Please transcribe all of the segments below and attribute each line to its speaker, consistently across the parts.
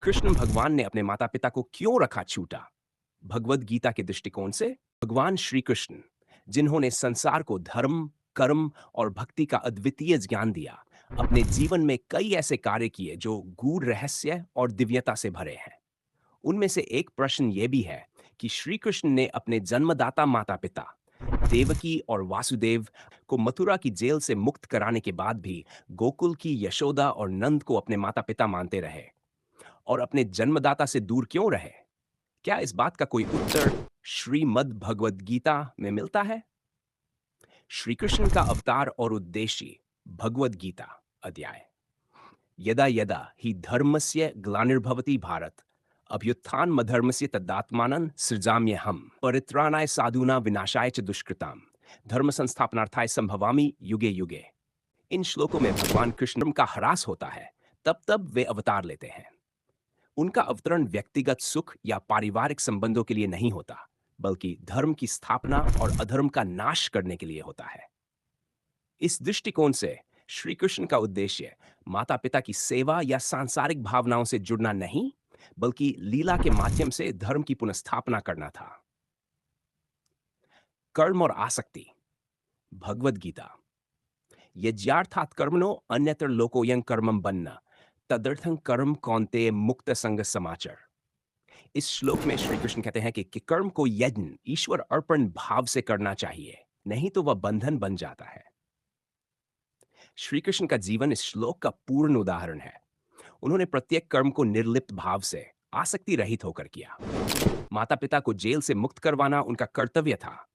Speaker 1: कृष्ण भगवान ने अपने माता पिता को क्यों रखा छूटा? भगवद गीता के दृष्टिकोण से भगवान श्री कृष्ण, जिन्होंने संसार को धर्म, कर्म और भक्ति का अद्वितीय ज्ञान दिया, अपने जीवन में कई ऐसे कार्य किए जो गूढ़ रहस्य और दिव्यता से भरे हैं। उनमें से एक प्रश्न ये भी है कि श्री कृष्ण ने अपने जन्मदाता माता पिता देवकी और वासुदेव को मथुरा की जेल से मुक्त कराने के बाद भी गोकुल की यशोदा और नंद को अपने माता पिता मानते रहे और अपने जन्मदाता से दूर क्यों रहे? क्या इस बात का कोई उत्तर श्रीमद् भगवद गीता में मिलता है? श्री कृष्ण का अवतार और उद्देश्य। भगवद गीता अध्याय। यदा यदा हि धर्मस्य ग्लानिर्भवति भारत, अभ्युत्थानमधर्मस्य तदात्मानं सृजाम्यहम् परित्राणाय साधूनां विनाशाय च दुष्कृताम् धर्म संस्थापनार्थाय संभवामि युगे युगे। इन श्लोकों में भगवान कृष्ण का ह्रास होता है, तब तब वे अवतार लेते हैं। उनका अवतरण व्यक्तिगत सुख या पारिवारिक संबंधों के लिए नहीं होता, बल्कि धर्म की स्थापना और अधर्म का नाश करने के लिए होता है। इस दृष्टिकोण से श्री कृष्ण का उद्देश्य माता पिता की सेवा या सांसारिक भावनाओं से जुड़ना नहीं, बल्कि लीला के माध्यम से धर्म की पुनर्स्थापना करना था। कर्म और आसक्ति। भगवद गीता। यज्ञार्थात् कर्मणो अन्यत्र लोकोयं कर्मं बन्ना तदर्थं कर्म कौन्तेय मुक्त संग समाचर। इस श्लोक में श्री कृष्ण कहते हैं कि कर्म को यज्ञ ईश्वर अर्पण भाव से करना चाहिए, नहीं तो वह बंधन बन जाता है। श्री कृष्ण का जीवन इस श्लोक का पूर्ण उदाहरण है। उन्होंने प्रत्येक कर्म को निर्लिप्त भाव से आसक्ति रहित होकर किया। माता पिता को जेल से मुक्त करवाना उनका कर्तव्य था,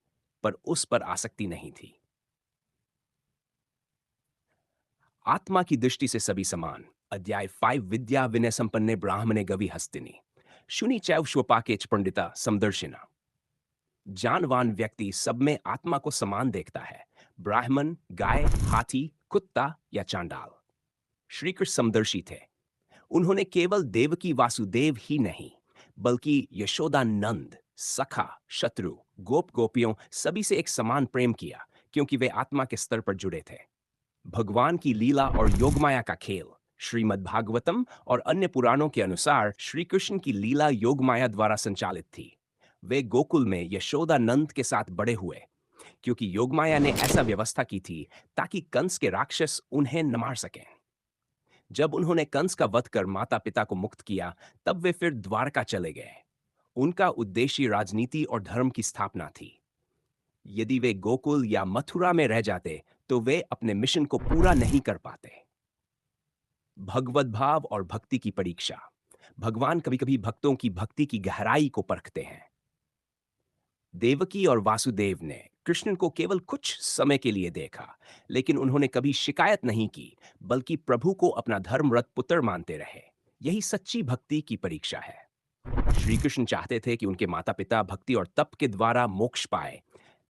Speaker 1: पर उस पर आसक्ति नहीं थी। आत्मा की दृष्टि से सभी समान। अध्याय 5। विद्या विनय संपन्ने ब्राह्मणे गवि हस्तिनी शुनि चैव श्वपाकेच पंडिता समदर्शिना। जानवान व्यक्ति सब में आत्मा को समान देखता है, ब्राह्मण, गाय, हाथी, कुत्ता या चांडाल। श्री कृष्ण समदर्शी थे। उन्होंने केवल देवकी वासुदेव ही नहीं, बल्कि यशोदा नंद, सखा, शत्रु, गोप गोपियों सभी से एक समान प्रेम किया, क्योंकि वे आत्मा के स्तर पर जुड़े थे। भगवान की लीला और योगमाया का खेल। श्रीमद् भागवतम और अन्य पुराणों के अनुसार श्री कृष्ण की लीला योगमाया द्वारा संचालित थी। वे गोकुल में यशोदा नंद के साथ बड़े हुए, क्योंकि योगमाया ने ऐसा व्यवस्था की थी ताकि कंस के राक्षस उन्हें न मार सकें। जब उन्होंने कंस का वध कर माता पिता को मुक्त किया, तब वे फिर द्वारका चले गए। उनका उद्देश्य राजनीति और धर्म की स्थापना थी। यदि वे गोकुल या मथुरा में रह जाते, तो वे अपने मिशन को पूरा नहीं कर पाते। भगवत भाव और भक्ति की परीक्षा। भगवान कभी-कभी भक्तों की भक्ति की गहराई को परखते हैं। देवकी और वासुदेव ने कृष्ण को केवल कुछ समय के लिए देखा, लेकिन उन्होंने कभी शिकायत नहीं की, बल्कि प्रभु को अपना धर्मरत पुत्र मानते रहे। यही सच्ची भक्ति की परीक्षा है। श्री कृष्ण चाहते थे कि उनके माता पिता भक्ति और तप के द्वारा मोक्ष पाए,